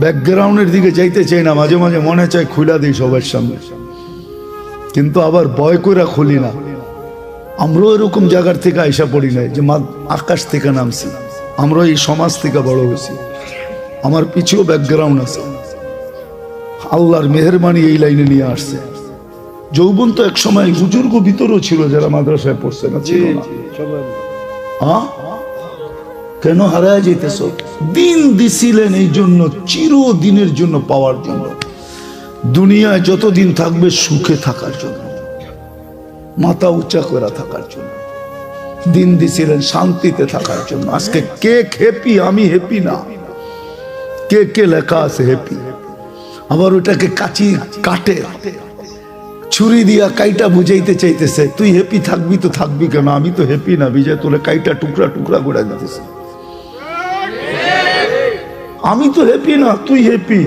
ব্যাকগ্রাউন্ডের দিকে যাইতে চাই না, মাঝে মাঝে মনে চায় খুলা দিই সবার সামনে, কিন্তু আবার ভয় করে খুলি না। আমরাও এরকম জায়গার থেকে আইসা পড়ি নাই যে আকাশ থেকে নামছি, আমরা এই সমাজ থেকে বড় হয়েছি। আমার পিছুও ব্যাকগ্রাউন্ড আছে, আল্লাহর মেহেরবানি এই লাইনে নিয়ে আসছে। যৌবন তো এক সময় বুজুর্গ ভিতরও ছিল যারা মাদ্রাসায় পড়ছে না, ছিল না? কেন হারায় যেতেছ? দিন দিছিলেন এই জন্য, চিরদিনের জন্য পাওয়ার জন্য। দুনিয়ায় যতদিন থাকবে সুখে থাকার জন্য, মাথা উঁচা করে থাকার জন্য দিন দিছিলেন, শান্তিতে থাকার জন্য। আজকে কে হ্যাপি? আমি হ্যাপি না। কে কে লেখা আছে হ্যাপি? আবার ওটাকে কাটে ছুরি দিয়া কাইটা বুঝাইতে চাইতেছে, তুই হ্যাপি থাকবি তো থাকবি কেন? আমি তো হ্যাপি না। বিজয় তোলে কাইটা টুকরা টুকরা করে দিতেছে। আমি তো হ্যাপি না, তুই হ্যাপি,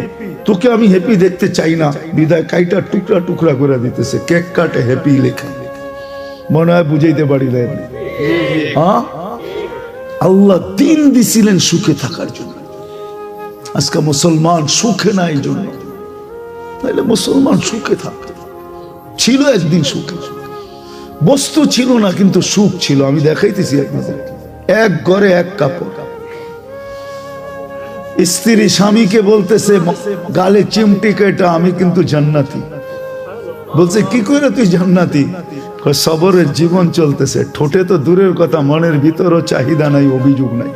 তোকে আমি হ্যাপি দেখতে চাই না, বিদায় কাইটা টুকরা টুকরা করে দিতেছে। কেক কাটে হ্যাপি লেখা, মনে হয় বুঝাইতে পারি না। আল্লাহ দিন দিছিলেন সুখে থাকার জন্য। আজকে মুসলমান সুখে না, এই জন্য। তাইলে মুসলমান সুখে থাকত, ছিল একদিন সুখে। বস্তু ছিল না কিন্তু সুখ ছিল। আমি দেখাইতেছি আপনাদের, এক ঘরে এক কাপড়। স্ত্রী স্বামীকে বলতেছে গালে চিমটি কেটা, আমি কিন্তু জান্নাতি। বলছে কি করে তুই জান্নাতি? সবরের জীবন চলতেছে। ঠোঁটে তো দূরের কথা, মনের ভিতরও চাহিদা নাই, অভিযোগ নাই।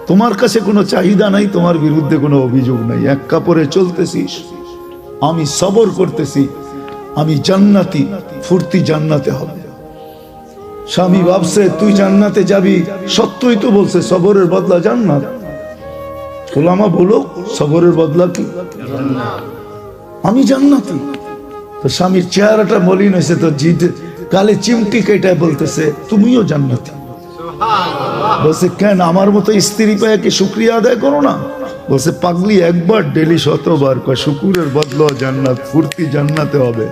তোমার কাছে কোনো চাহিদা নাই, তোমার বিরুদ্ধে কোনো অভিযোগ নাই। এক কাপড়ে চলতেছিস, আমি সবর করতেছি, আমি জান্নাতি, ফুর্তি জান্নাতে হবে। স্বামী ভাবছে তুই জান্নাতে যাবি, সত্যই তো বলছে সবরের বদলা জান্নাত। ওলামা বলো সবরের বদলা কি? আমি জান্নাতি। তো স্বামীর চেহারাটা মলিন হয়েছে, তো গালে চিমটি কেটে বলতেছে তুমিও জান্নাতি। বলছে কেন? আমার মতো স্ত্রী পায় কি শুকরিয়া আদায় করো না? বলছে পাগলি, একবার ডেলি 100 বার কয় শুকুরের বদলা জান্নাত, ফুর্তি জান্নাতে হবে।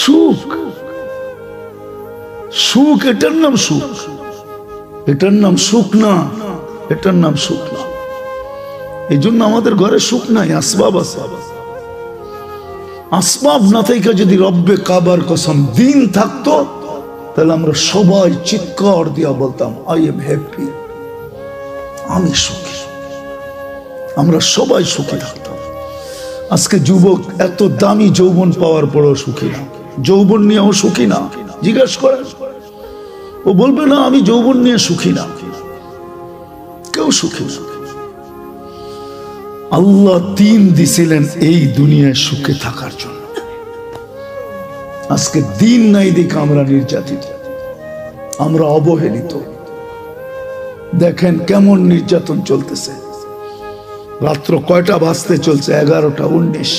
সুখ, সুখ, এটার নাম সুখ, এটার নাম সুখ না, এটার নাম সুখ না। এই জন্য আমাদের ঘরে সুখ নাই, আসবাব আছে। আসবাব না থেকে যদি রব্বে কাবার কসম দিন থাকতো, তাহলে আমরা সবাই চিৎকার দিয়া বলতাম আই এম হ্যাপি, আমি সুখী। আমরা সবাই সুখী থাকতাম। আজকে যুবক এত দামি যৌবন পাওয়ার পরেও সুখী না, যৌবন নিয়েও সুখী না। জিজ্ঞাস করেন, ও বলবে না আমি যৌবন নিয়ে সুখী না। কেউ সুখী না। আল্লাহ দিন দিছিলেন এই দুনিয়ায় সুখে থাকার জন্য। আজকে দিন নাই দেখে আমরা নির্যাতিত, আমরা অবহেলিত। দেখেন কেমন নির্যাতন চলতেছে। রাত্র কয়টা বাজতে চলছে? 11টা 19।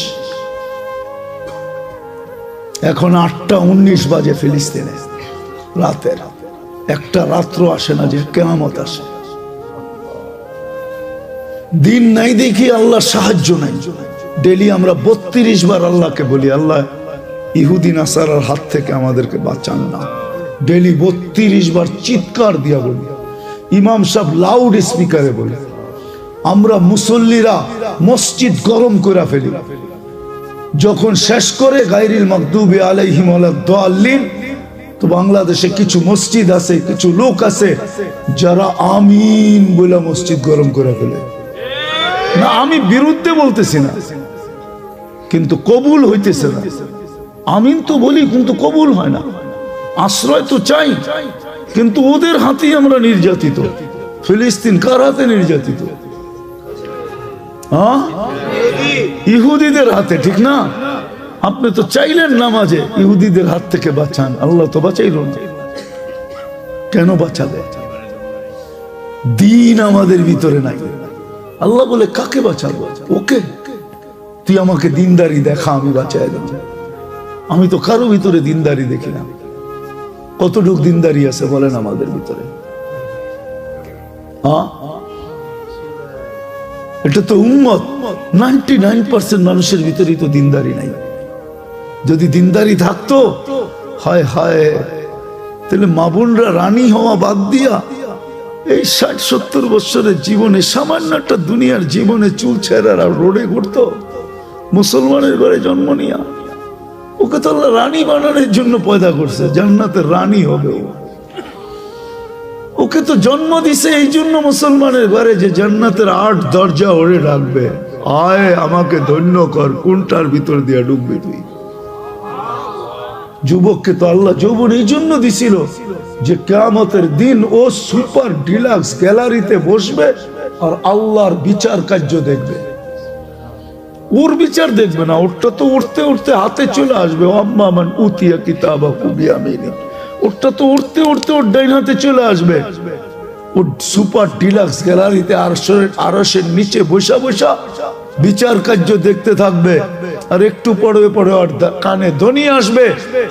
এখন 8টা 19 বাজে ফিলিস্তিনে রাতের। একটা রাত্র আসে না যে কিয়ামত আসে। দিন নাই দেখি আল্লাহ সাহায্য নাই। ডেলি আমরা 32 বার আল্লাহকে বলি, আল্লাহ ইহুদি নাসারার হাত থেকে আমাদেরকে বাঁচান না। ডেলি 32 বার চিৎকার দিয়া বলি। ইমাম সাহেব লাউড স্পিকারে বলে। আমরা মুসল্লিরা মসজিদ গরম করে ফেলি। যখন শেষ করে গায়রিল মাগদুবি আলাইহিম ওয়ালাদ-দাল্লিন, তো বাংলাদেশে কিছু মসজিদ আছে, কিছু লোক আছে যারা আমিন বলে মসজিদ গরম করে ফেলে। না, আমি বিরুদ্ধে বলতেছি না, কিন্তু কবুল হইতেছে না। আমিন তো বলি কিন্তু কবুল হয় না। আশ্রয় তো চাই, কিন্তু ওদের হাতেই আমরা নির্যাতিত। ফিলিস্তিন কার হাতে নির্যাতিত? ইহুদিদের হাতে, ঠিক না? আপনি তো চাইলেন নামাজে ইহুদিদের হাত থেকে বাঁচান, আল্লাহ তো বাঁচাইল না। কেন বাঁচাবে? দিন আমাদের ভিতরে নাই। আল্লাহ বলে কাকে বাঁচাবো? ওকে, তুই আমাকে দিনদারি দেখা, আমি বাঁচাই দেব। আমি তো কারো ভিতরে দিনদারি দেখি না। কতটুকু দিনদারি আছে বলেন আমাদের ভিতরে? এটা তো উম্মত। 99% মানুষের ভিতরেই তো দিনদারি নাই। যদি দিনদারি থাকতো, হায় হায়, তাহলে মা বোনরা রানী হওয়া বাদ দিয়া এই 60-70 বছরের জীবনে সামান্য একটা দুনিয়ার জীবনে চুল ছেঁড়া রোডে ঘুরতো, মুসলমানের ঘরে জন্ম নিয়া। ওকে তো আল্লাহ রানী বানানোর জন্য পয়দা করছে, জান্নাতের রানী হবে। ওকে তো জন্ম দিছে এই জন্য মুসলমানের ঘরে, যে জান্নাতের 8 দরজা ওরে রাখবে, আয় আমাকে ধন্য কর, কোনটার ভিতর দিয়া ঢুকবে তুই? যুবককে তো আল্লাহ যৌবন এই জন্য দিছিল যে কিয়ামতের দিন ও সুপার ডিলাক্স গ্যালারিতে বসবে আর আল্লাহর বিচার কার্য দেখবে। ওর বিচার দেখবে না, ওরটা তো উঠতে উঠতে হাতে চলে আসবে। আম্মা মান উতিয়া কিতাবাহু বিয়ামিনি, ওরটা তো উঠতে উঠতে ওর ডাইন হাতে চলে আসবে। ও সুপার ডিলাক্স গ্যালারিতে আরশের নিচে বসা বসা বিচার কার্য দেখতে থাকবে। আর একটু পরে পরে ওর কানে ধ্বনি আসবে,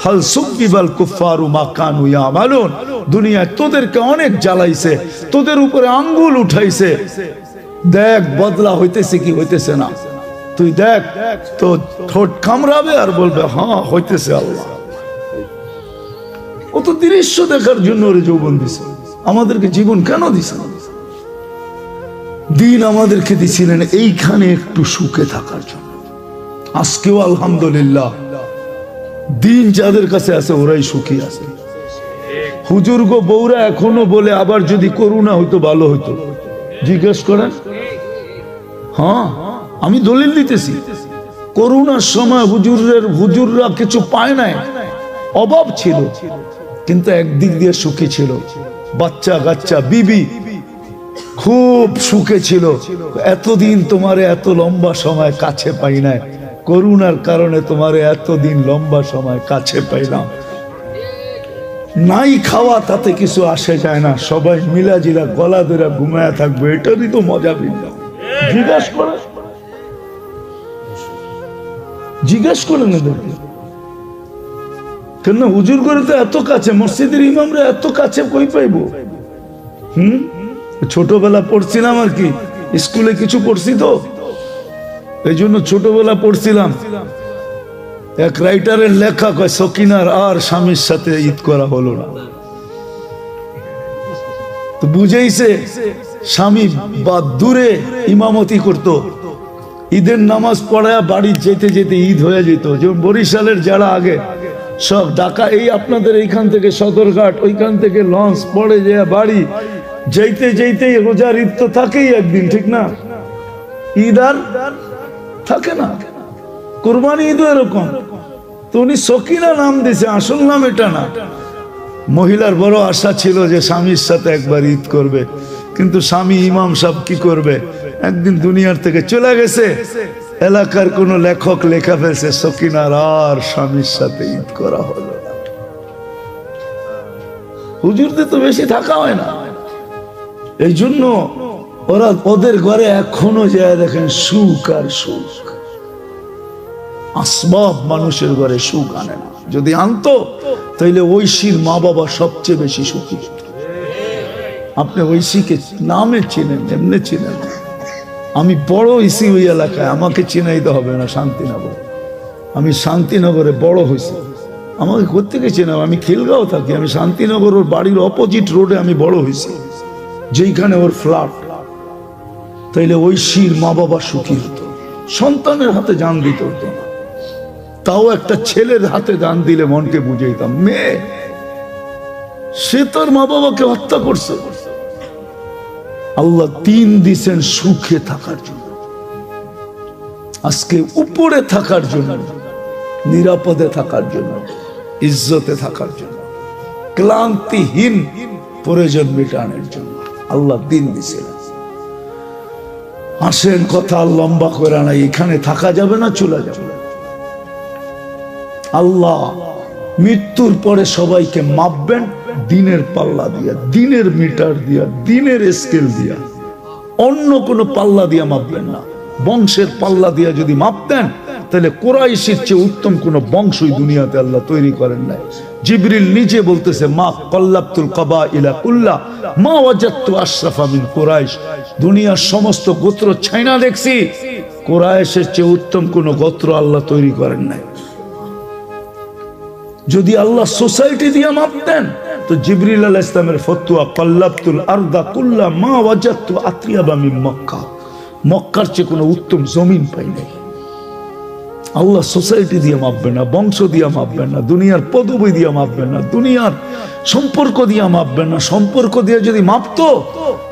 হাল সুব্বিবাল কুফফারু মা কানু ইয়ামালুন, দুনিয়ায় তোদেরকে অনেক জ্বালাইছে, তোদের উপরে আঙ্গুল উঠাইছে, দেখ বদলা হইতেছে কি হইতেছে না। তুই দেখ, তো ঠোঁট কামড়াবে আর বলবে হ্যাঁ হইতেছে। আল্লাহ ও তো দৃশ্য দেখার জন্য ওরে যৌবন দিছে। আমাদেরকে জীবন কেন দিছে? দিন আমাদেরকে দিছিলেন এইখানে একটু সুখে থাকার জন্য। আজকেও আলহামদুলিল্লাহ দিন যাদের কাছে আছে ওরাই সুখী আছে। হুজুর গো বউরা এখনো বলে আবার যদি করোনা হইতো ভালো হইতো, জিজ্ঞেস করেন। হ্যাঁ, আমি দলিল দিতেছি। করোনার সময় হুজুররা কিছু পায় নাই, অভাব ছিল, কিন্তু একদিক দিয়ে সুখী ছিল। বাচ্চা কাচ্চা বিবি খুব সুখে ছিল। এতদিন তোমারে এত লম্বা সময় কাছে পাই নাই, করোনার কারণে তোমারে এতদিন লম্বা সময় কাছে পাইলাম। নাই খাওয়া তাতে কিছু আসে যায় না, সবাই মিলা জিলা গলা ধরে ঘুমায়া থাকবে, এটারই তো মজা পেলাম। জিজ্ঞাসা করেন এদেরকে কেন হুজুর করে তো এত কাছে, মসজিদের ইমামরা এত কাছে কই পাইব? ছোটবেলা পড়ছিলাম আর কি, স্কুলে কিছু পড়ছি তো এই জন্য ছোটবেলা পড়ছিলাম। এক রাইটারের লেখা কয় সকিনার আর স্বামীর সাথে ঈদ করা হলো না। তো বুঝেইছে স্বামী বা দূরে ইমামতি করতো, ঈদের নামাজ পড়ায় বাড়ি যেতে যেতে ঈদ হয়ে যেত। যেমন বরিশালের যারা আগে সব ঢাকা, এই আপনাদের এইখান থেকে সদরঘাট, ওইখান থেকে লঞ্চ পড়ে যায় বাড়ি যেতে যেতেই রোজার ঈদ তো থাকেই একদিন, ঠিক না? ঈদ আর থাকে না, কোরবানি ঈদ এরকম। তো উনি সকিনা নাম দিছে, আসল নাম এটা না। মহিলার বড় আশা ছিল যে স্বামীর সাথে একবার ঈদ করবে, কিন্তু স্বামী ইমাম সাহেব কি করবে, একদিন দুনিয়ার থেকে চলে গেছে। এলাকার কোন লেখক লেখা ফেলছে সকিনার আর স্বামীর সাথে ঈদ করা হলো না। হুজুরদের তো বেশি থাকা হয় না, এই জন্য ওরা ওদের ঘরে এখনো যায় দেখেন সুখ আর সুখ। আসবাব মানুষের ঘরে সুখ আনে না, যদি আনতো তাইলে ঐশীর মা বাবা সবচেয়ে বেশি সুখী। আপনি ঐশীকে নামে চিনেন, এমনি চিনেন। আমি বড় হয়েছি ওই এলাকায়, আমাকে চিনাইতে হবে না শান্তিনগর। আমি শান্তিনগরে বড় হয়েছি, আমাকে কোত্থেকে চেনাবো? আমি খিলগাঁও থাকি, আমি শান্তিনগর ওর বাড়ির অপোজিট রোডে আমি বড় হয়েছি, যেইখানে ওর ফ্ল্যাট। তাইলে ঐশীর মা বাবা সুখী হতো, সন্তানের হাতে জান দিতে হতো না। তাও একটা ছেলের হাতে জান দিলে মনকে বুঝাইতাম। মেয়ে সে তার মা বাবাকে হত্যা করছে। আল্লাহ দিন দিছেন সুখে থাকার জন্য, আজকে উপরে থাকার জন্য, নিরাপদে থাকার জন্য, ইজ্জতে থাকার জন্য, ক্লান্তিহীন প্রয়োজন মেটানোর জন্য আল্লাহ দিন দিছিলেন। আসেন কথা লম্বা করে না, এখানে থাকা যাবে না, চলে যাবে। আল্লাহ মৃত্যুর পরে সবাইকে মাপবেন দিনের পাল্লা দিয়া, দিনের মিটার দিয়া, দিনের স্কেল দিয়া, অন্য কোনো পাল্লা দিয়া মাপবেন না। বংশের পাল্লা দিয়া যদি মাপতেন তাহলে কুরাইশের চেয়ে উত্তম কোন বংশই দুনিয়াতে আল্লাহ তৈরি করেন নাই। জিবরিল নিজে বলতেছে মা কল্লাবতুল কাবাইলা কুল্লা মা ওয়াজাদতু আশরাফা মিন কুরাইশ, দুনিয়ার সমস্ত গোত্র ছাইনা দেখছি, কুরাইশের চেয়ে উত্তম কোন গোত্র আল্লাহ তৈরি করেন নাই। যদি আল্লাহ সোসাইটি দিয়ে মাপতেন তো জিবরিল আলাইহিস সালামের ফতোয়া কাল্লাবতুল আরদা কুল্লা মা ওয়াজাদতু আতরিয়াবা মিন মক্কা, মক্কার চেয়ে কোনো উত্তম জমিন পাই নাই। আল্লাহ সোসাইটি দিয়ে মাপবে না, বংশ দিয়ে মাপবে না, দুনিয়ার পদবি দিয়ে মাপবে না, দুনিয়ার সম্পর্ক দিয়ে মাপবে না। সম্পর্ক দিয়ে যদি মাপতো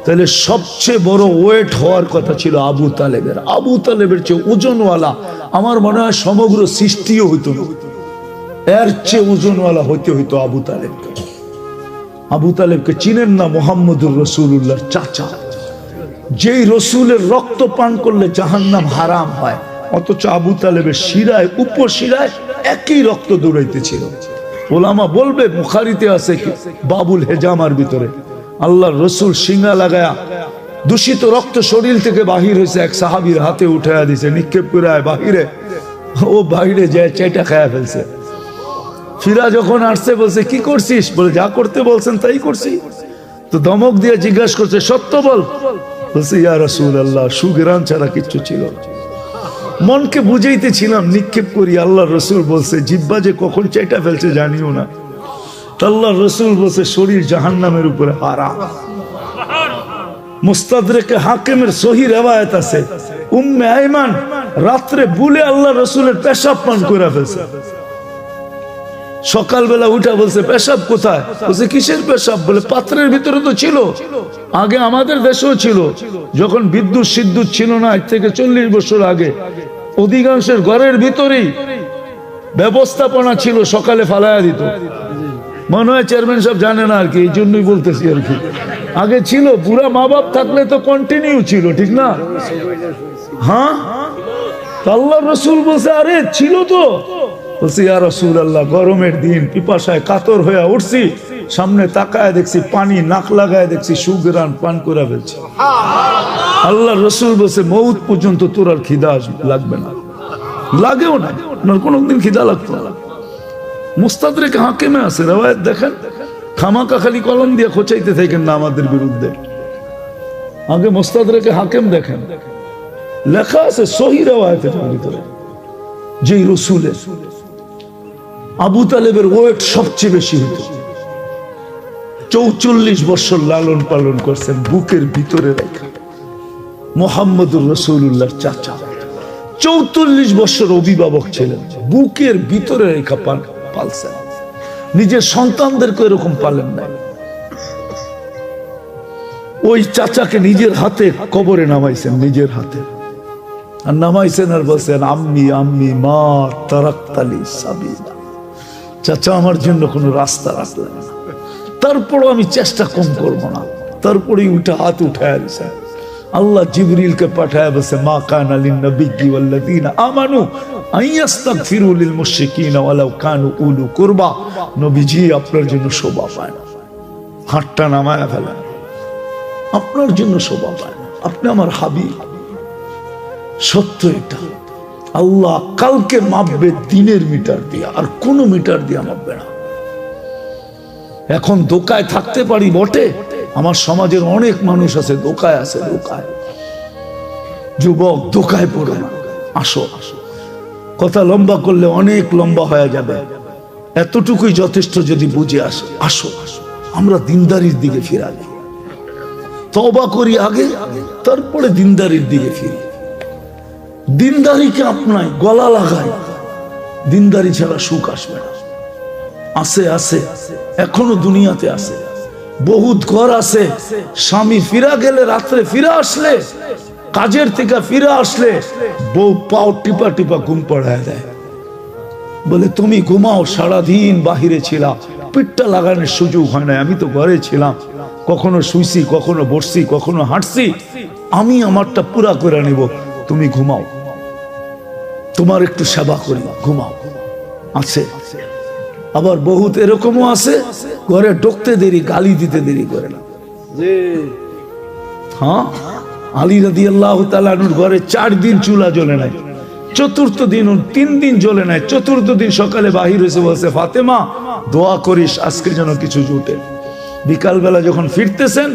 তাহলে সবচেয়ে বড় ওয়েট হওয়ার কথা ছিল আবু তালেবের। আবু তালেবের চেয়ে ওজনওয়ালা আমার মনে হয় সমগ্র সৃষ্টিও হইতো না, এর চেয়ে ওজনওয়ালা হইতে হইতো আবু তালেবকে। আবু তালেবকে চিনেন না? মুহাম্মদুর রাসূলুল্লাহর চাচা, যেই রসুলের রক্ত পান করলে জাহান্নাম হারাম হয়, অথচ আবু তালেবের শিরায় উপশিরায় একই রক্ত দৌড়াইতেছিল। ওলামা বলবে বুখারীতে আছে কি বাবুল হেজামার ভিতরে আল্লাহর রসুল সিঙ্গা লাগায়া দূষিত রক্ত শরীর থেকে বাহির হয়েছে, এক সাহাবীর হাতে উঠায়া দিছে, নিক্ষেপ করে বাহিরে, ও বাহিরে যায় চেটা খায়া ফেলছে। ফিরা যখন আসছে বলছে কি করছিস? বলে যা করতে বলছেন তাই করছি। তো ধমক দিয়ে জিজ্ঞাসা করছে সত্য বল। বলছে ইয়া রাসূলুল্লাহ, সুগরান ছাড়া কিচ্ছু ছিল না। মনকে বুঝাইতেছিলাম নিক্ষেপ করি। আল্লাহ রসুল বলছে জিব্বা যে কখন চাইটা ফেলছে জানিও না। আল্লাহ রসুল বলছে শরীর জাহান্নামের উপরে হারাম। মুস্তাদরেকে হাকিমের সহি রিওয়ায়াত আছে, উম্মে আইমান রাত্রে ভুলে আল্লাহ রসুলের পেশাব পান করে ফেলছে। সকালবেলা উঠা বলছে পেশাব কোথায়? বলছে কিসের পেশাব? বলে পাত্রের ভিতরে তো ছিল, আগে আমাদের দেশেও ছিল, যখন বিদ্যুৎ সিদ্যুৎ ছিল না, এর থেকে 40 বছর আগে অধিকাংশের ঘরের ভিতরেই ব্যবস্থাপনা ছিল, সকালে ফালায়া দিত। মনে হয় চেয়ারম্যান সব জানে না আর কি, এই জন্যই বলতেছি আর কি। আগে ছিল, বুড়া মা বাপ থাকলে তো কন্টিনিউ ছিল, ঠিক না? হ্যাঁ, আল্লাহ রসুল বলছে আরে ছিল তো। বলছি ইয়া রাসূলুল্লাহ, গরমের দিন পিপাসায় কাতর হয়ে উঠছি, সামনে তাকায় দেখছি পানি, নাক লাগায় দেখছি সুগরান পান করে ফেলছে। আল্লাহ রসুল বলছে মউত পর্যন্ত তোর আর খিদা লাগবে না, লাগেও না, আপনার কোনোদিন খিদা লাগতো না। মুস্তাদরেক হাকিমে আছে রিওয়ায়াত, দেখেন। খামাকা খালি কলম দিয়ে খোঁচাইতে থাকেন না আমাদের বিরুদ্ধে। আগে মুস্তাদরেক হাকিম দেখেন, লেখা আছে সহি রিওয়ায়াতের ভিতরে, যেই রসুলের আবু তালেবের ওয়েট সবচেয়ে বেশি হতো। 44 বছর লালন পালন করছেন বুকের ভিতরে রেখা। মুহাম্মদুর রাসূলুল্লাহর চাচা 44 বছর অভিভাবক ছিলেন, বুকের ভিতরে রেখা পালছেন। নিজের সন্তানদেরকে এরকম পালেন না। ওই চাচাকে নিজের হাতে কবরে নামাইছেন, নিজের হাতে আর নামাইছেন, আর বলছেন আম্মি আম্মি মা তারাকতালি সাবিলা, চাচা আমার জন্য কোনো রাস্তা রাখলেন না, তারপরও আমি চেষ্টা কম করব না। তারপরেই উঠে হাত উঠায় দিয়েছে। আল্লাহ জিবরিলকে পাঠায় বলছে মা কানা লিন নবিয়্যি ওয়াল্লাযীনা আমানু আইয়াস্তাগফিরু লিল মুশরিকিনা ওয়ালাউ কানু উলু কুরবা। নবীজি আপনার জন্য শোভা পায় না, হাতটা নামায়া ফেলেন, আপনার জন্য শোভা পায় না, আপনি আমার হাবিব। সত্য এটা। আল্লাহ কালকে মাপবে দিনের মিটার দিয়ে, আর কোনো মিটার দিয়ে মাপবে না। এখন দোকায় থাকতে পারি বটে, আমার সমাজের অনেক মানুষ আছে দোকায় আছে, দোকায়। যুবক দোকায় পড়ো না, আসো। কথা লম্বা করলে অনেক লম্বা হয়ে যাবে, এতটুকুই যথেষ্ট যদি বুঝে আসে। আসো, আমরা দিনদারির দিকে ফিরাই, তওবা করি আগে, তারপরে দিনদারির দিকে ফিরি। দিনদারিকে আপনায় গলা লাগাই, দিনদারি ছাড়া সুখ আসবে না। আছে আছে, এখনো দুনিয়াতে আছে, বহুত ঘর আছে। স্বামী ফিরা গেলে, রাত্রে ফিরে আসলে, কাজের থেকে ফিরে আসলে বউ পাও টিপা টিপা ঘুম পড়ায় দেয়, বলে তুমি ঘুমাও, সারাদিন বাহিরে ছিলা, পিঠটা লাগানোর সুযোগ হয় না, আমি তো ঘরে ছিলাম, কখনো শুইছি, কখনো বসছি, কখনো হাঁটছি, আমি আমারটা পুরা করে নিব, তুমি ঘুমাও, তোমার একটু সেবা করি, ঘুমাও। আছে। আবার বহুত এরকমও আছে ঘরে ঢুকতে দেরি, গালি দিতে দেরি করে না। হ্যাঁ, আলী রাদিয়াল্লাহু তাআলা আনহুর ঘরে 4 দিন চুলা জ্বলে নাই, চতুর্থ দিন 3 দিন জ্বলে নাই, চতুর্থ দিন সকালে বাহির হয়েছে, বলছে ফাতেমা দোয়া করিস আজকে যেন কিছু জুটে। বিকালবেলা যখন ফিরতেছেন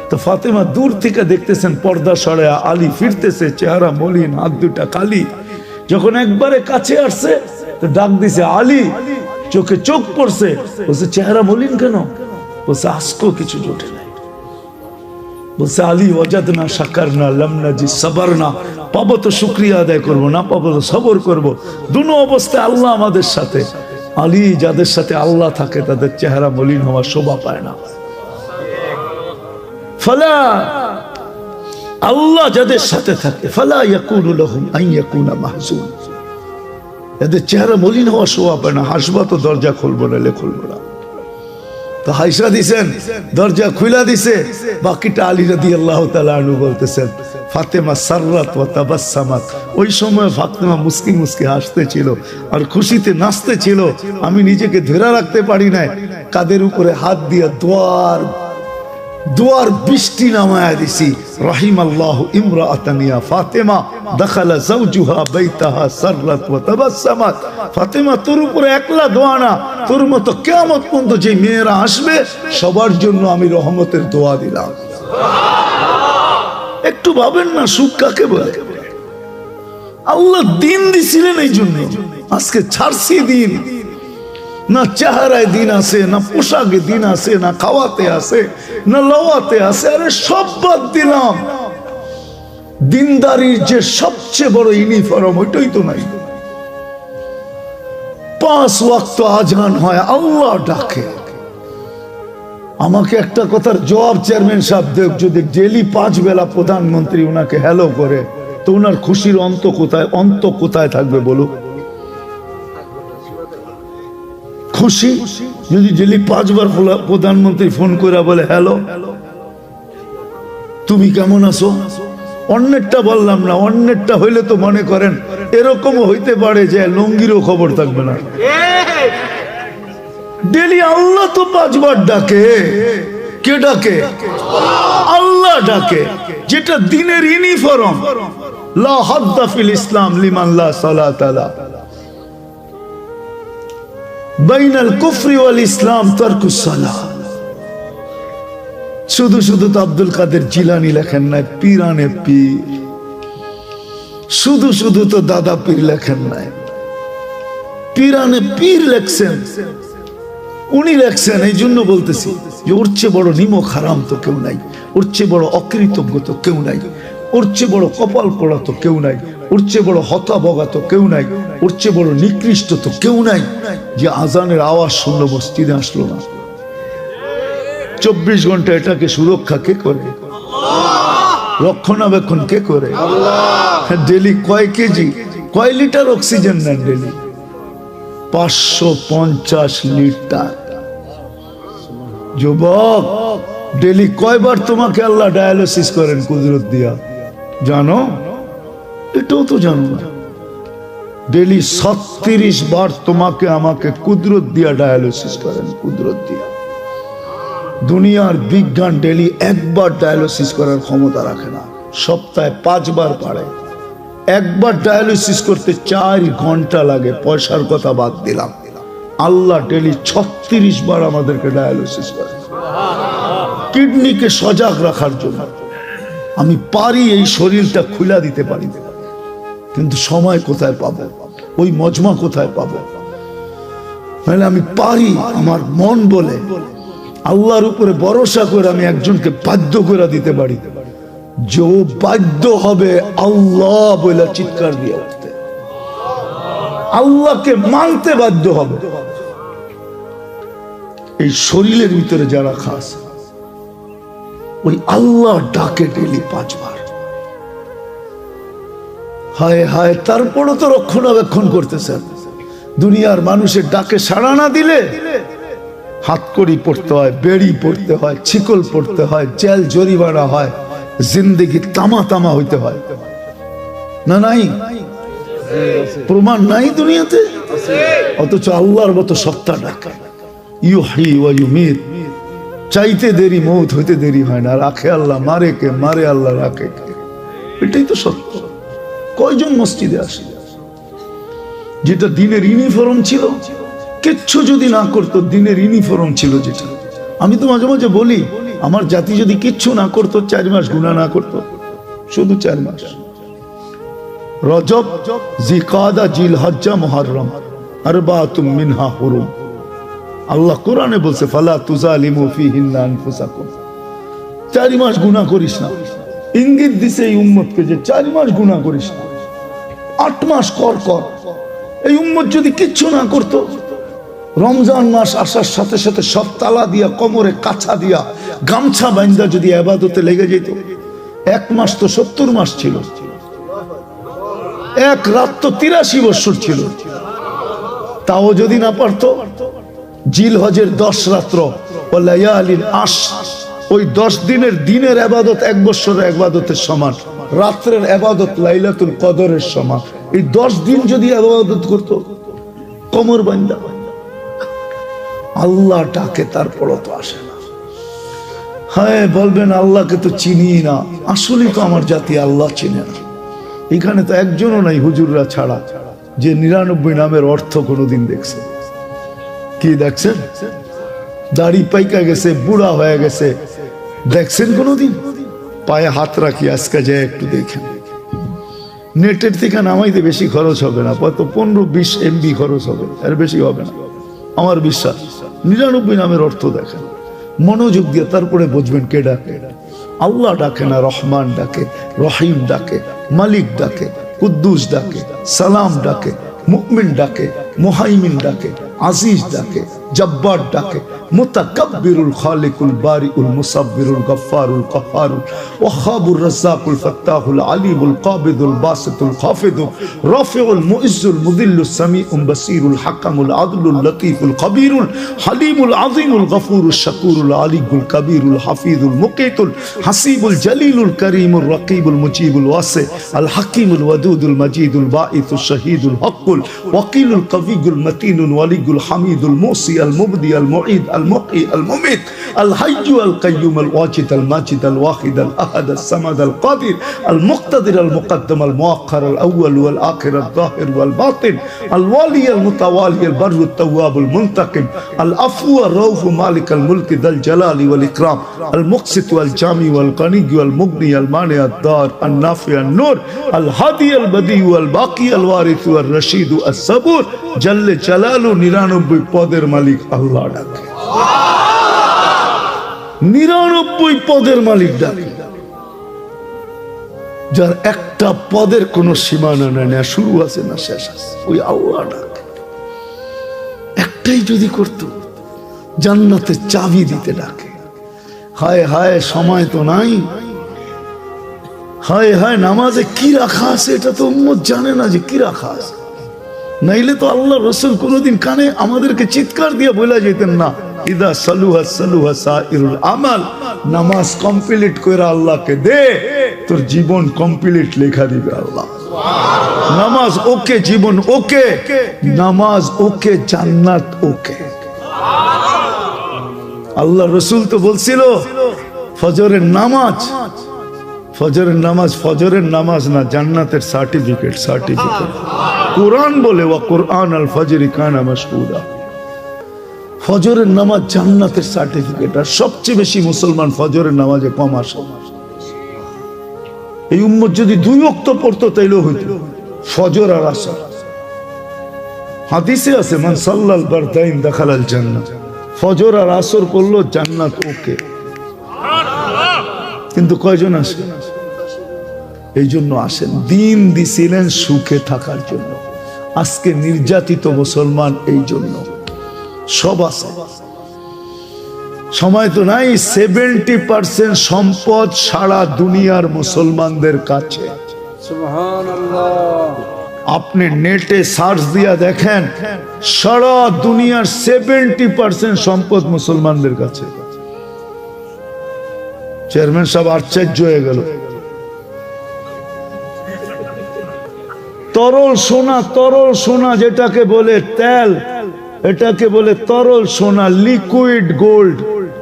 তো ফাতেমা দূর থেকে দেখতেছেন পর্দা সরায়া আলী ফিরতেছে, চেহারা মলিন, হাত দুটা কালি। যখন একবারে কাছে আসছে তো ডাক দিছে আলী, চোখে চোখ পড়ছে, বলছে চেহারা মলিন কেন? বলছে আজকেও কিছু জোটে নাই। বলছে আলী ওয়াজাদনা শাকারনা লাম নাজি সাবারনা, পাবো তো শুকরিয়া আদায় করবো, না পাবো তো সবর করবো। দুনো অবস্থায় আল্লাহ আমাদের সাথে। আলী যাদের সাথে আল্লাহ থাকে তাদের চেহারা মলিন হওয়ার শোভা পায় না। ফালা, আল্লাহ যাদের সাথে থাকে, ফালা ইয়াকুনু লাহুম আন ইয়াকুনা মাহজুন, এদের চেহারা মলিন হওয়ার শোভা পায় না। হাসবা তো দরজা খুলবো না, খুলবো না। তো হাইসা দিছেন, দরজা খুলা দিছে। বাকিটা আলী রাদিয়াল্লাহু তাআলা আনহু বলতেছেন, ফাতেমা সাররাত ওয়া তাবাসসামাত, ওই সময় ফাতেমা মুস্কি মুস্কি হাসতেছিল আর খুশিতে নাচতেছিল। আমি নিজেকে ধরে রাখতে পারি নাই, কাদের উপরে হাত দিয়া দোয়ার বৃষ্টি নামায়া দিছি। রাহিমাল্লাহু ইমরাআতান ইয়া ফাতেমা দাখালা যাওজুহা বাইতাহা সাররাত ওয়া তাবাসসামাত। ফাতেমা, তোর উপরে একলা দোয়া না, তোর মতো কিয়ামত পর্যন্ত যে মেয়েরা আসবে সবার জন্য আমি রহমতের দোয়া দিলাম। একটু ভাবেন না, সুখ কাকে বলে? আল্লাহ দিন দিছিলেন এই জন্য। আজকে ছাড়ছি দিন, না চেহারায় দিন আছে, না পোশাকে দিন আছে, না খাওয়াতে আছে, না লওয়াতে আছে। আরে সব বাদ দিলাম। দিনদারির যে সবচেয়ে বড় ইউনিফর্ম, ওইটাই তো নাই। 5 ওয়াক্ত আজান হয়, আল্লাহ ডাকে। আমাকে একটা কথার জবাব চেয়ারম্যান সাহেব দেব, যদি ডেলি 5 বেলা প্রধানমন্ত্রী ওনাকে হ্যালো করে, তো ওনার খুশির অন্ত কোথায় থাকবে বলো? খুশি যদি ডেলি 5 বার প্রধানমন্ত্রী ফোন করে বলে হ্যালো তুমি কেমন আছো, অন্যেরটা বললাম না, অন্যেরটা হইলে তো মনে করেন এরকমও হইতে পারে যে লঙ্গিরও খবর থাকবে না। ডেলি আল্লাহ তো 5 বার ডাকে। কে ডাকে? আল্লাহ ডাকে, যেটা দিনের ইউনিফর্ম। লা হাদ্দা ফিল ইসলাম লিমান লা সালাত লা, বাইনাল কুফরি ওয়াল ইসলাম তারকুস সালাহ। শুধু শুধু তো আব্দুল কাদের জিলানী লেখেন নাই পীরানে পীর, শুধু শুধু তো দাদা পীর লেখেন নাই, পীরানে পীর লেখছেন। উনি লেখছেন, এই জন্য বলতেছি যে ওর চেয়ে বড় নিমক হারাম তো কেউ নাই, ওর চেয়ে বড় অকৃতজ্ঞ তো কেউ নাই, ওর চেয়ে বড় কপাল পোড়া তো কেউ নাই, ওর চেয়ে বড় হতাবগা তো কেউ নাই, ওর চেয়ে বড় নিকৃষ্ট তো কেউ নাই যে আজানের আওয়াজ শুনলো মসজিদে আসলো না। 24 ঘন্টা এটাকে সুরক্ষা কে করে? রক্ষণাবেক্ষণ কে করে? ডেলি কয় কেজি কয় লিটার অক্সিজেন নেন? Daily 550 litre. যুবক, ডেলি কয়বার তোমাকে আল্লাহ ডায়ালিসিস করেন কুদরত দিয়া জানো? এটাও তো জানো না। ডেলি 36 বার তোমাকে আমাকে কুদরত দিয়া ডায়ালিসিস করেন, কুদরত দিয়া। দুনিয়ার বিজ্ঞান ডেলি 1 বার ডায়ালিসিস করার ক্ষমতা রাখে না, সপ্তাহে 5 বার পারে। 1 বার ডায়ালিসিস করতে 4 ঘন্টা লাগে, পয়সার কথা বাদ দিলাম। আল্লাহ ডেলি 36 বার আমাদেরকে ডায়ালিসিস করে, কিডনিকে সজাগ রাখার জন্য। আমি পারি এই শরীরটা খুলা দিতে পারি, কিন্তু সময় কোথায় পাবো? ওই মজমা কোথায় পাবো? মানে আমি পারি, আমার মন বলে, আল্লাহর উপরে ভরসা করে আমি একজনকে বাধ্য করে দিতে পারি যে ও বাধ্য হবে আল্লাহ বলে চিৎকার দিয়ে উঠতে, আল্লাহকে মানতে বাধ্য হবে। এই শরীরের ভিতরে যারা খাস, ওই আল্লাহ ডাকে ডেলি 5 বার। হায় হায়, তারপরও তো রক্ষণাবেক্ষণ করতেছেন। দুনিয়ার মানুষের ডাকে সাড়া না দিলে হাতকড়ি পড়তে হয়, বেড়ি পড়তে হয়, ছিকল পড়তে হয়, জেল জরিমানা হয়, জিন্দেগি তামা তামা হইতে হয় না? নাই প্রমাণ নাই দুনিয়াতে? অথচ আল্লাহর মতো সত্তা ডাকে, ইউহি ওয়া ইউমিত। চাইতে দেরি মৌত হইতে দেরি হয় না। রাখে আল্লাহ, মারে কে? মারে আল্লাহ, রাখে কে? এটাই তো সত্য। কয়জন মসজিদে আসে? যেটা দিনের ইউনিফর্ম ছিল, কিচ্ছু যদি না করতো, দিনের ইউনিফর্ম ছিল যেটা। আমি তো মাঝে মাঝে বলি, আমার জাতি যদি কিচ্ছু না করতো, 4 মাস গুনাহ না করতো, শুধু 4 মাস, রজব, জিকাদা, জিলহজ্জা, মুহররম, আরবাতুম মিনহা হুরুম। আল্লাহ কোরআনে বলছে ফালা তুজালিমু ফিহিন্না আনফুসাকুম, 4 মাস গুনাহ করিস না। ইঙ্গিত দিছে এই উম্মতকে যে 4 মাস গুনাহ করিস না, 8 মাস কর। এই উম্মত যদি কিচ্ছু না করতো, রমজান মাস আসার সাথে সাথে সব তালা দিয়া, কোমরে কাছা দিয়া, গামছা বাইন্দা যদি ইবাদতে লেগে যেত, 1 মাস তো 70 মাস ছিল, 1 রাত তো 83 বছর ছিল। তাও যদি না পারতো, জিল হজের 10 রাত্র ও লায়ালিন আশ, ওই 10 দিনের ইবাদত 1 বছরের ইবাদতের সমান, রাত্রের ইবাদত লাইলাতুল কদরের সমান। এই 10 দিন যদি ইবাদত করতো কোমর বান্দা, আল্লাহ ডাকে তারপরও তো আসে না। হ্যাঁ বলবেন আল্লাহকে তো চিনি না, আসলে তো আমার জাতি আল্লাহ চিনে না। এখানে তো একজনও নাই হুজুররা ছাড়া যে 99 নামের অর্থ কোনোদিন দেখছে। কি দেখছেন? দাড়ি পাইকা গেছে, বুড়া হয়ে গেছে, দেখছেন কোনোদিন? পায়ে হাত রাখি, আজকে যায় একটু দেখেন। নেটের থেকে নামাইতে বেশি খরচ হবে না, হয়তো 15-20 MB খরচ হবে, এর বেশি হবে না আমার বিশ্বাস। 99 নামের অর্থ দেখেন, মনোযোগ দিয়ে, তারপরে বুঝবেন কে ডাকে। আল্লাহ ডাকে না, রহমান ডাকে, রহিম ডাকে, মালিক ডাকে, কুদ্দুস ডাকে, সালাম ডাকে, মুমিন ডাকে, মুহাইমিন ডাকে, আজিজ ডাকে, জব্বার ডাকে, মুতাকাব্বিরুল খালিকুল বারিউল মুসাব্বিরুল গফফারুল কাহ্হারুল ওয়াহাবুর রাজ্জাকুল ফাত্তাহুল আলিমুল কাবিদুল বাসিতুল খাফিদুল রাফিউল মুইজ্জুল মুদিল্লুস সামিউল বাসিরুল হাকামুল আদলুল লতীফুল খবীরুল হালিমুল আযীমুল গফুরুশ শাকুরুল আলিকুল কবীরুল হাফিজুল মুকিতুল হাসিবুল জলিলুল করিমুল রকিবুল মুজিবুল ওয়াসি আল হাকিমুল ওয়াদুদুল মজিদুল বাঈসুশ শহীদুল হকুল ওয়াকিলুল কবিয়ুল মতিনুল ওয়ালিউল হামিদুল মুসি আল মুবদি আল মুঈদ আল মুহয়ি আল মুমিত আল হাইয়্যু আল কাইয়্যুম আল ওয়াজিদ আল মাজিদ আল ওয়াহিদ আল আহাদ আল সামাদ আল কাদির আল মুকতাদির আল মুকদ্দম আল মুআক্খার আল আউয়াল ওয়াল আখির আল যাহির ওয়াল বাতিন আল ওয়ালি আল মুতাওয়ালি আল বাররু আত তাওয়াব আল মুনতাকিম আল আফু আর রাউফ মালিক আল মুলক যাল জালালি ওয়াল ইকরাম আল মুকসিত ওয়াল জামি ওয়াল গনি ওয়াল মুগনি আল মানি আদ দার আল নাফি আল নূর আল হাদি আল বদি ওয়াল বাকি আল ওয়ারিস ওয়াল রশিদ আস সাবুর জাল্লে জালালু 99 পদের মালিক আল্লাহ ডাকে। 99 পদের মালিক ডাকে, যার একটা পদের কোনো সীমানা নাই, না শুরু আছে না শেষ আছে, ওই আল্লাহ ডাকে। একটাই যদি করতো, জান্নাতের চাবি দিতে ডাকে। হায় হায় সময় তো নাই, হায় হায় নামাজে কি রাখা আছে এটা তো উম্মত জানে না যে কি রাখা আছে। নাইলে তো আল্লাহ রাসূল কোনোদিন কানে আমাদেরকে চিৎকার দিয়ে বলে যেতেন না, ইদা সালুহা সালুহা সাইরুল আমাল, নামাজ কমপ্লিট করে আল্লাহকে দে, তোর জীবন কমপ্লিট লেখা দিবে আল্লাহ। নামাজ ওকে, জীবন ওকে, নামাজ ওকে, জান্নাত ওকে। আল্লাহ রাসূল তো বলছিল ফজরের নামাজ, ফজরের নামাজ, ফজরের নামাজ না, জান্নাতের সার্টিফিকেট। কোরআন বলে ওয়া কুরআন আল ফজরি কানা মাশহুদা, ফজরের নামাজ জান্নাতের সার্টিফিকেট। আর সবচেয়ে বেশি মুসলমান ফজরের নামাজে কম আসে। এই উম্মত যদি 2 ওয়াক্ত পড়তো তাইলেও হইতো, ফজর আর আসর। হাদিসে আছে মান সাল্লাল বারদাইন দাখালাল জান্নাহ, ফজর আর আসর পড়লো জান্নাত ওকে। কিন্তু কয়জন আসে? এই জন্য আসেন, দিন দিছিলেন সুখে থাকার জন্য। আজকে নির্যাতিত মুসলমান এই জন্য। সব আছে, সময় তো নাই। 70% সম্পদ সারা দুনিয়ার মুসলমানদের কাছে। সুবহানাল্লাহ। আপনি নেটে সার্চ দিয়া দেখেন, সারা দুনিয়ার 70% সম্পদ মুসলমানদের কাছে। চেয়ারম্যান সাহেব আশ্চর্য হয়ে গেল। তরল সোনা, তরল সোনা যেটাকে বলে তেল, এটাকে বলে তরল সোনা, লিকুইড গোল্ড,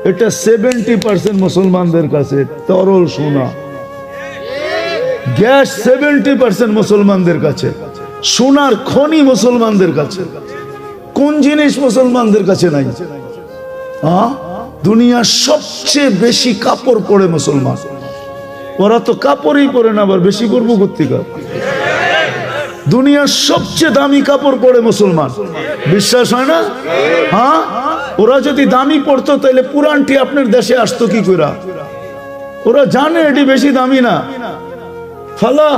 এটা 70% মুসলমানদের কাছে। তরল সোনা, গ্যাস 70% মুসলমানদের কাছে। সোনার খনি মুসলমানদের কাছে। কোন জিনিস মুসলমানদের কাছে নাই? দুনিয়ার সবচেয়ে বেশি কাপড় পরে মুসলমান। ওরা তো কাপড়ই পরে না, আবার বেশি পরবো কোত্থেকে? দুনিয়ার সবচেয়ে দামি কাপড় পরে মুসলমান। বিশ্বাস হয় না? ওরা যদি দামি পড়তো তাহলে পুরানটি আপনার দেশে আসতো কি করে? ওরা জানে এটি বেশি দামি না, ফালা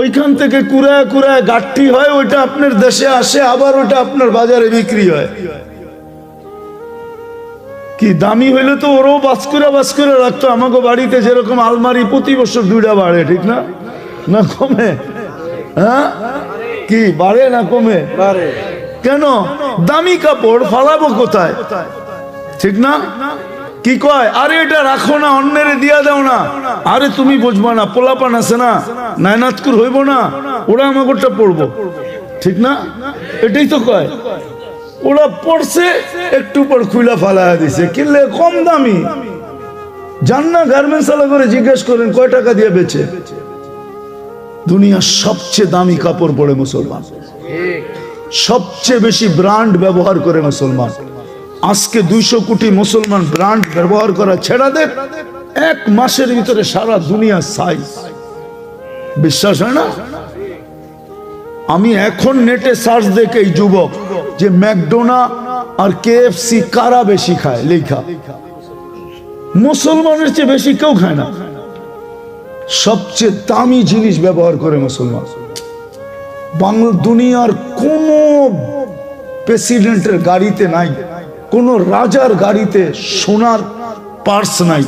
ওইখান থেকে কুড়ায় কুড়ায় গাঠটি হয়, ওইটা আপনার দেশে আসে, আবার ওইটা আপনার বাজারে বিক্রি হয়। কি দামি হইলে তো ওরাও বাস করে রাখতো। আমাকে বাড়িতে যেরকম আলমারি প্রতি বছর 2টা বাড়ে, ঠিক না? না কমে? হ্যাঁ, কি বাড়ে না কমে? কেন? দামি কাপড় ফালাবো কোথায়, ঠিক না? কি কয়, আরে এটা রাখো না, অন্যের দিয়া দাও না। আরে তুমি বুঝবা না, পোলাপান আছে না, নায়নাতকুর হইব না, ওরা আমাকেটা পড়বো, ঠিক না? এটাই তো কয়। ওরা পড়ছে, একটু পর খুলা ফালায়া দিছে, কিনলে কম দামি। জান না গার্মেন্টস আলা করে জিজ্ঞেস করেন কয় টাকা দিয়ে বেচে। দুনিয়ার সবচেয়ে দামি কাপড় পরে মুসলমান, সবচেয়ে বেশি ব্র্যান্ড ব্যবহার করে মুসলমান। আজকে 200 কোটি মুসলমান ব্র্যান্ড ব্যবহার করা ছেড়া দেখ, 1 মাসের ভিতরে সারা দুনিয়া সাইজ। বিশ্বাস হয় না? আমি এখন নেটে সার্চ দেখে এই যুবক যে ম্যাকডোনা আর কেএফসি কারা বেশি খায় লেখা, মুসলমানের চেয়ে বেশি কেউ খায় না। সবচেয়ে দামি জিনিস ব্যবহার করে মুসলমান। বাংলা দুনিয়ার কোন প্রেসিডেন্টের গাড়িতে নাই, কোন রাজার গাড়িতে সোনার পার্স নাই,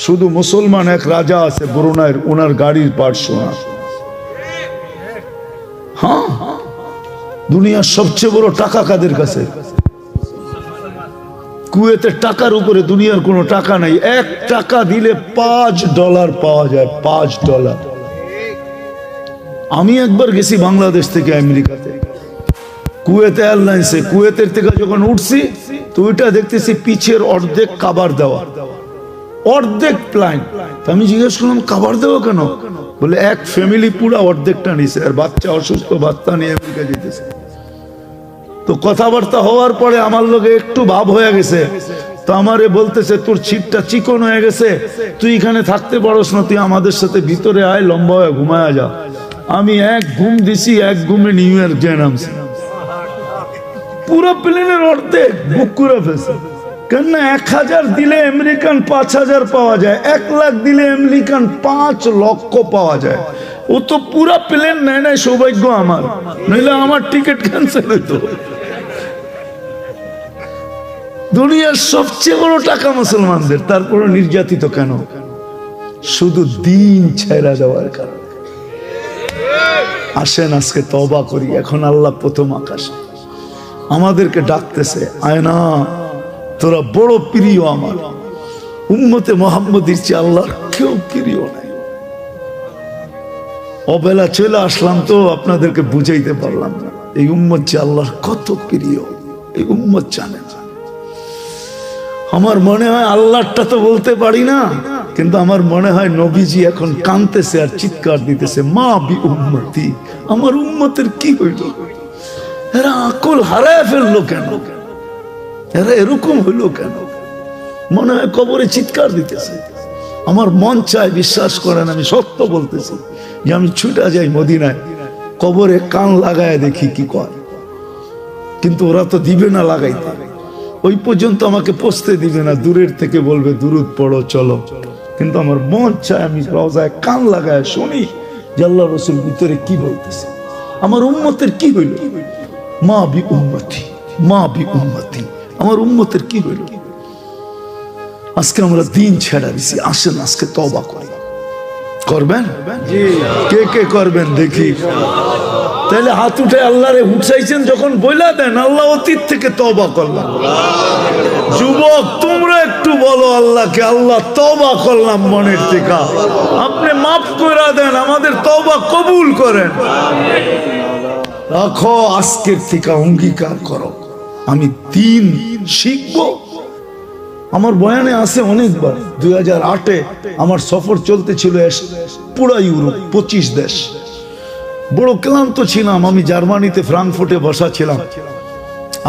শুধু মুসলমান এক রাজা আছে ব্রুনাইয়ের, ওনার গাড়ির পার্স সোনা। হ্যাঁ, দুনিয়ার সবচেয়ে বড় টাকা কাদের কাছে? কুয়েতের টাকার উপরে দুনিয়ার কোনো টাকা নাই। 1 টাকা দিলে $5 পাওয়া যায়, $5। আমি একবার গেছি বাংলাদেশ থেকে আমেরিকাতে, কুয়েত এয়ারলাইন্সে। কুয়েতের থেকে যখন উঠছি তো ওইটা দেখতেছি পিছের অর্ধেক কাবার দেওয়া, অর্ধেক প্লাইন। আমি জিজ্ঞেস করলাম কাবার দেওয়া কেন? বলে এক ফ্যামিলি পুরো অর্ধেকটা নিছে, আর বাচ্চা অসুস্থ বাচ্চা নিয়ে আমেরিকা যেতেছে। তো কথাবার্তা হওয়ার পরে আমার লোকে একটু ভাব হয়ে গেছে, তো আমারে বলতেছে তোর ছিটটা চিকন হয়ে গেছে, তুই এখানে থাকতে পারস না, তুই আমাদের সাথে ভিতরে আয়, লম্বা হয়ে ঘুমায়া যা। আমি 1 ঘুম দিছি, 1 ঘুমে নিউ ইয়র্ক গিয়ে নামছি। পুরো প্লেনের অর্ধেক বুক করে ফেলছে। কেন? 1000 দিলে আমেরিকান 5000 পাওয়া যায়, 1 লাখ দিলে আমেরিকান 5 লক্ষ পাওয়া যায়। ও তো পুরা প্লেন নেয় নাই, সৌভাগ্য আমার, নইলে আমার টিকিট ক্যান্সেল হইতো। দুনিয়ার সবচেয়ে বড় টাকা মুসলমানদের, তারপরে নির্যাতিত কেন? শুধু দিন ছেড়ে দেওয়ার কারণে। আসেন আজকে তওবা করি। এখন আল্লাহ প্রথম আকাশে আমাদেরকে ডাকতেছে, আয়না তোরা বড় প্রিয় আমার, উম্মতে মুহাম্মদীর চেয়ে আল্লাহর কেউ প্রিয় নাই। অবেলা চলে আসলাম তো আপনাদেরকে বুঝাইতে পারলাম না এই উম্মত যে আল্লাহর কত প্রিয়, এই উম্মত জানে না। আমার মনে হয় আল্লাহটা তো বলতে পারি না, কিন্তু আমার মনে হয় নবীজি এখন কাঁদতেছে আর চিৎকার দিতেছে, মা বি উম্মতি, আমার উম্মতের কি হইল? এরা আকল হারায় ফেললো কেন? এরা এরকম হইলো কেন? মনে হয় কবরে চিৎকার দিতেছে। আমার মন চায়, বিশ্বাস করেন আমি সত্য বলতেছি, যে আমি ছুটা যাই মদিনায়, কবরে কান লাগায় দেখি কি কয়। কিন্তু ওরা তো দিবে না লাগাইতে, ওই পর্যন্ত আমাকে পৌঁছতে দিবে না, দূরের থেকে বলবে দুরুদ পড়ো চলো। কিন্তু আমার মন চায় আমি রওজায় কান লাগায় শুনি যে আল্লাহ রাসূল ভিতরে কি বলতেছে, আমার উম্মতের কি হইল? মা বি উম্মতি, মা বি উম্মতি, আমার উম্মতের কি হইল? আজকে আমরা দিন ছেড়ে দিছি। আসেন আজকে তওবা করি। করবেন? কে কে করবেন দেখি? তাহলে হাত উঠে আল্লাহরে উঠাইছেন যখন বইলা দেন, আল্লাহ অতীত থেকে তওবা করলাম। যুবক তোমরা একটু বলো আল্লাহকে, আল্লাহ তওবা করলাম মনের থেকে, আপনি মাফ করে দেন, আমাদের তওবা কবুল করেন। রাখো আজকের থেকে অঙ্গীকার করো, আমি দিন শিখবো। আমার বয়ানে আছে অনেকবার, 2008-এ আমার সফর চলতেছিল পুরা ইউরোপ, 25 দেশ। বড় ক্লান্ত ছিলাম, আমি জার্মানিতে ফ্রাঙ্কফুর্টে বসা ছিলাম,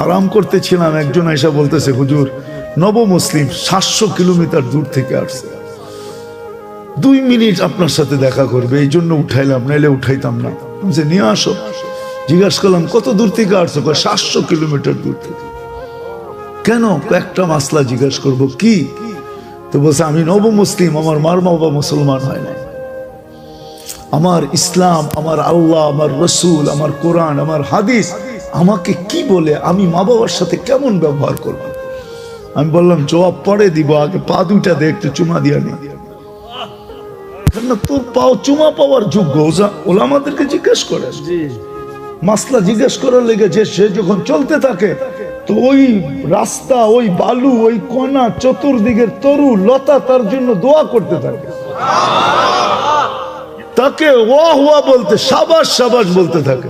আরাম করতেছিলাম। একজন এসে বলতেছে, হুজুর নব মুসলিম 700 কিলোমিটার দূর থেকে আসছে, 2 মিনিট আপনার সাথে দেখা করবে, এই জন্য উঠাইলাম, নাইলে উঠাইতাম না। যে নিয়ে আসো। জিজ্ঞাসা করলাম কত দূর থেকে আসছো? 700 কিলোমিটার দূর থেকে। কেন? একটা মাসলা জিজ্ঞাসা করব, কি? তো বলছে আমি নব মুসলিম, আমার মার বাবা মুসলমান হয় নাই, আমার ইসলাম, আমার আল্লাহ, আমার রসুল, আমার কোরআন, আমার হাদিস আমাকে কি বলে, আমি মা বাবার সাথে কেমন ব্যবহার করব? আমি বললাম জবাব পরে দিব, আগে পা দুইটা দে, একটু চুমা দিয়া নি। তোর পাও চুমা পাওয়ার যোগ্য ওলামাদেরকে জিজ্ঞেস করে, মাসলা জিজ্ঞেস করার লেগে যে সে যখন চলতে থাকে তো ওই রাস্তা, ওই বালু, ওই কণা, চতুর্দিকের তরু লতা তার জন্য দোয়া করতে থাকে, তাকে ওয়া হুয়া বলতে, সাবাস সাবাস বলতে থাকে।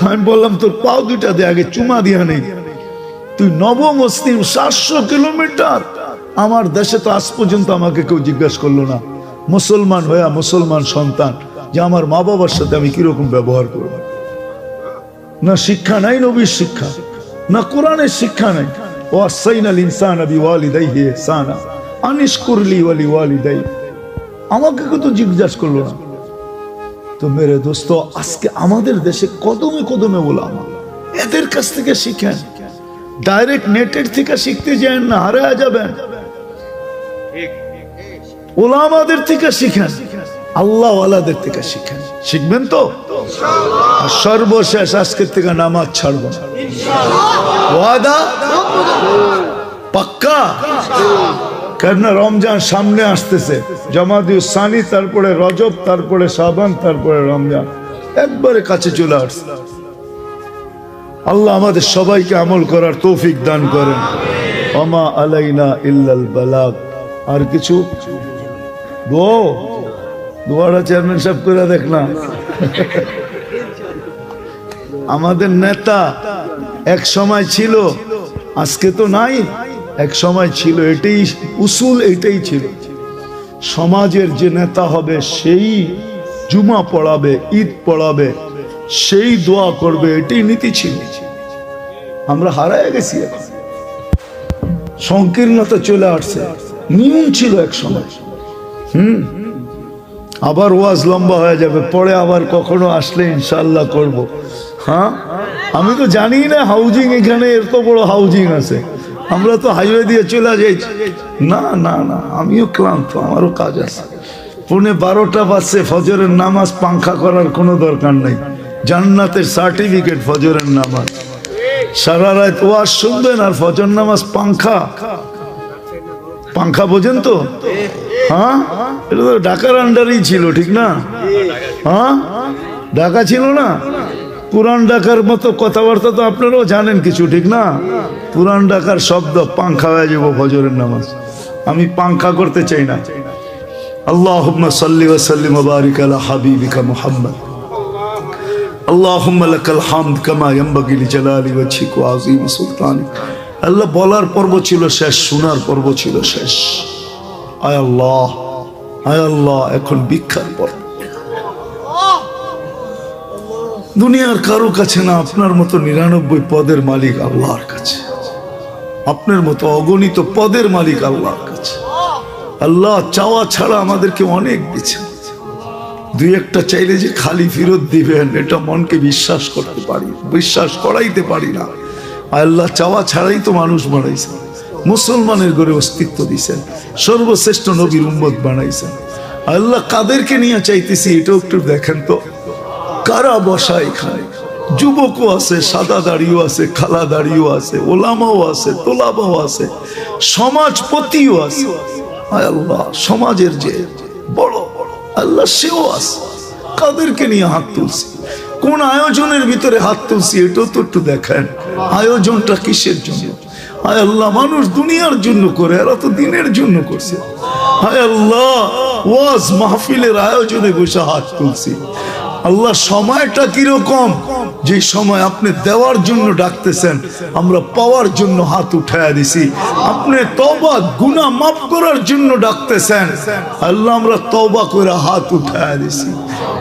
আমি বললাম তোর পাও দুইটা দে, আগে চুমা দিয়া নেই। তুই নব মুসলিম, 700 কিলোমিটার। আমার দেশে তো আজ পর্যন্ত আমাকে কেউ জিজ্ঞাসা করলো না, মুসলমান হইয়া মুসলমান সন্তান, যে আমার মা বাবার সাথে আমি কিরকম ব্যবহার করব। না শিক্ষা নাই, নবীর শিক্ষা না, কোরআনের শিক্ষা নাই। ওয়াসাইনাল ইনসানা বিওয়ালিদাইহি ইহসানা আনিশকুর লি ওয়া লিওয়ালিদাই, আমাকে তো জিজ্ঞাসা করলো না। তো মেরে দোস্ত, আজকে আমাদের দেশে কদমে কদমে ওলামা, এদের কাছ থেকে শিখেন। ডাইরেক্ট নেটের থেকে শিখতে যান না, হারায় যাবেন। ওলামাদের থেকে শিখেন, আল্লাহ ওয়ালাদের থেকে শিখেন। শিখবেন তো? আর সর্বশেষ আজকের থেকে নামাজ ছাড়বো না, ওয়াদা পাক্কা। কেননা রমজান সামনে আসতেছে, জামাদিউস সানি, তারপরে রজব, তারপরে শাবান, তারপরে রমজান, একবারে কাছে চলে আসছে। আল্লাহ আমাদের সবাইকে আমল করার তৌফিক দান করেন। ওমা আলাইনা ইল্লাল বালাগ। আর কিছু দোয়াটা চেয়ারম্যান সাহেব করে দেখলাম। আমাদের নেতা এক সময় ছিল, আজকে তো নাই, এক সময় ছিল, এটাই উসুল, এটাই ছিল। সমাজের যে নেতা হবে সেই জুমা পড়াবে, ঈদ পড়াবে, সেই দোয়া করবে, এটাই নীতি ছিল। আমরা হারায় গেছি, সংকীর্ণতা চলে আসছে। নিয়ম ছিল এক সময়। আবার ওয়াজ লম্বা হয়ে যাবে, পরে আবার কখনো আসলে ইনশাআল্লাহ করব। হ্যাঁ, আমি তো জানি না হাউজিং, এখানে এত বড় হাউজিং আছে। আমরা তো হাইওয়ে দিয়ে চলে যাই। না না না, আমিও ক্লান্ত, আমারও কাজ আছে। 11:15 বাজছে, ফজরের নামাজ পাংখা করার কোনো দরকার নাই। জান্নাতের সার্টিফিকেট ফজরের নামাজ। সারা রাত ওয়াজ শুনবেন আর ফজর নামাজ পাংখা। পাংখা বোঝেন তো? হ্যাঁ, এটা তো ঢাকার আন্ডারেই ছিল, ঠিক না? হ্যাঁ, ঢাকা ছিল না। পুরান ঢাকার মতো কথাবার্তা তো আপনারাও জানেন কিছু, ঠিক না? পুরান ঢাকার শব্দ পাংখা হয়ে যাবো ফজরের নামাজ। আমি পাংখা করতে চাই না। আল্লাহুম্মা সাল্লি ওয়া সাল্লিম ওয়া বারিক আলা হাবিবিকা মুহাম্মদ। আল্লাহুম্মা লাকাল হামদ কামা ইয়ানবাগি লিজালালি ওয়াজহিক ওয়া আযীমি সুলতানিক। আল্লাহ বলার পর্ব ছিল শেষ, শোনার পর্ব ছিল শেষ। আয় আল্লাহ, আয় আল্লাহ, এখন ভিক্ষার পর্ব। দুনিয়ার কারো কাছে না, আপনার মতো 99 পদের মালিক আল্লাহর কাছে। আপনার মতো অগণিত পদের মালিক আল্লাহর কাছে। আল্লাহ চাওয়া ছাড়া আমাদেরকে অনেক দিচ্ছেন। দুই একটা চাইলে যে খালি ফেরত দিবেন, এটা মনকে বিশ্বাস করতে পারি, বিশ্বাস করাইতে পারি না। আল্লাহ চাওয়া ছাড়াই তো মানুষ বানাইছেন, মুসলমানের ঘরে অস্তিত্ব দিয়েছেন, সর্বশ্রেষ্ঠ নবীর উম্মত বানাইছেন। আল্লাহ কাদেরকে নিয়ে চাইতেছি এটাও একটু দেখেন তো। কারা বসা এখানে? যুবকও আছে, সাদা দাড়িও আছে, খালা দাড়িও আছে, ওলামাও আছে, তোলাবাও আছে, সমাজপতিও আছে। আয় আল্লাহ, সমাজের যে বড় আল্লাহ সেও আছে। কাদেরকে নিয়ে হাত তুলছি, কোন আয়োজনের ভিতরে হাত তুলছি, এটাও তো একটু দেখেন। আয়োজনটা কিসের জন্য? হায় আল্লাহ, মানুষ দুনিয়ার জন্য করে, এরা তো দিনের জন্য করছে। হায় আল্লাহ, ওয়াজ মাহফিলের আয়োজনে বসে হাত তুলছি। আল্লাহ, সময়টা কিরকম? যে সময় আপনি দেওয়ার জন্য ডাকতেছেন, আমরা পাওয়ার জন্য হাত উঠায়া দিছি। আপনি তওবা, গুনাহ মাফ করার জন্য ডাকতেছেন, আল্লাহ আমরা তওবা করে হাত উঠায়া দিছি।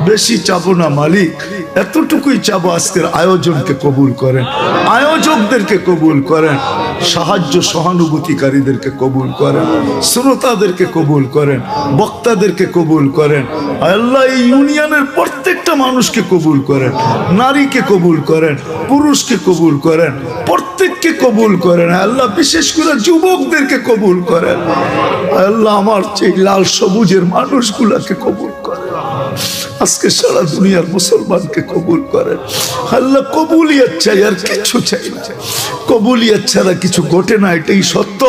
বেশি চাবো না মালিক, এতটুকুই চাবো, আজকের আয়োজনকে কবুল করেন, আয়োজকদেরকে কবুল করেন, সাহায্য সহানুভূতিকারীদেরকে কবুল করেন, শ্রোতাদেরকে কবুল করেন, বক্তাদেরকে কবুল করেন। আল্লাহ, এই ইউনিয়নের প্রত্যেকটা মানুষকে কবুল করেন, নারীকে কবুল করেন, পুরুষকে কবুল করেন, প্রত্যেককে কবুল করেন আল্লাহ, বিশেষ করে যুবকদেরকে কবুল করেন আল্লাহ, আমার এই লাল সবুজের মানুষগুলাকে কবুল করেন, আজকে সারা দুনিয়ার মুসলমানকে কবুল করেন আল্লাহ। কবুলিয়ত চাই, আর কিছু চাই না। কবুলিয়ত ছাড়া কিছু ঘটে না, এটাই সত্য।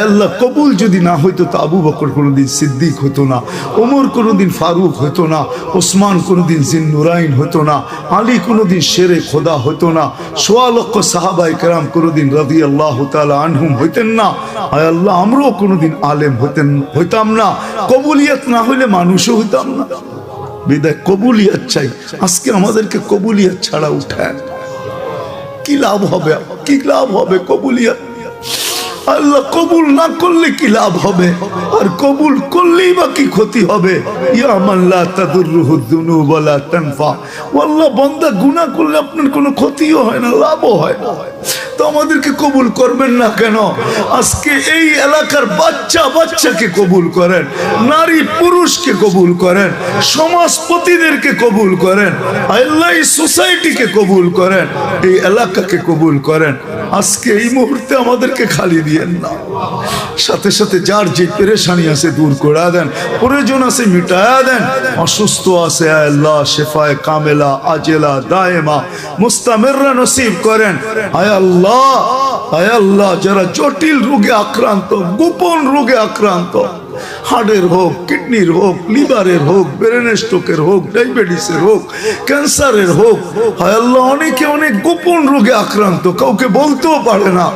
আল্লাহ কবুল যদি না হইতো তো আবু বকর কোনোদিন সিদ্দিক হতো না, ওমর কোনোদিন ফারুক হতো না, ওসমান কোনোদিন জিন্নুরাইন হতো না, আলী কোনোদিন শেরে খোদা হতো না, সোয়া লক্ষ সাহাবায়ে কেরাম কোনোদিন রাদিয়াল্লাহু তাআলা আনহুম হইতেন না। আল্লাহ আমরাও কোনোদিন আলেম হইতাম না। কবুলিয়ত না হইলে মানুষও হইতাম না। বিদায় কবুলিয়ত চাই। আজকে আমাদেরকে কবুলিয়ত ছাড়া উঠায় কি লাভ হবে? কি লাভ হবে কবুলিয়ত? আল্লাহ কবুল না করলে কি লাভ হবে? আর কবুল করলেই বা কি ক্ষতি হবে? ইয়া মান লা তাদুররুহু যুনুব ওয়া লা তানফা। আল্লাহ বান্দা গুনাহ করলে আপনার কোনো ক্ষতিও হয় না, লাভও হয় না। তো আমাদেরকে কবুল করবেন না কেন? আজকে এই এলাকার বাচ্চাকে কবুল করেন, নারী পুরুষকে কবুল করেন, সমাজপতিদেরকে কবুল করেন, আল্লাহ এই সোসাইটিকে কবুল করেন, এই এলাকাকে কবুল করেন। আজকে এই মুহূর্তে আমাদেরকে খালি দিয়েন না, সাথে সাথে যার যে পেরেশানি আছে দূর করে দেন, প্রয়োজন আছে মিটায়া দেন, অসুস্থ আছে আল্লাহ শেফায়ে কামেলা আজেলা দায়েমা মুস্তামিররা নসিব করেন। আয় আল্লাহ যারা জটিল রোগে আক্রান্ত, গোপন রোগে আক্রান্ত, হার্টের হোক, কিডনির হোক, লিভারের হোক, ব্রেন স্ট্রোকের হোক, ডায়াবেটিসের হোক, ক্যান্সারের হোক, হায় আল্লাহ অনেকে অনেক গোপন রোগে আক্রান্ত, কাউকে বলতেও পারে না।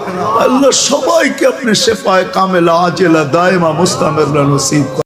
আল্লাহ সবাইকে আপনি শেফায়ে কামেলা আজেলা দায়েমা মুস্তামিররা নসিব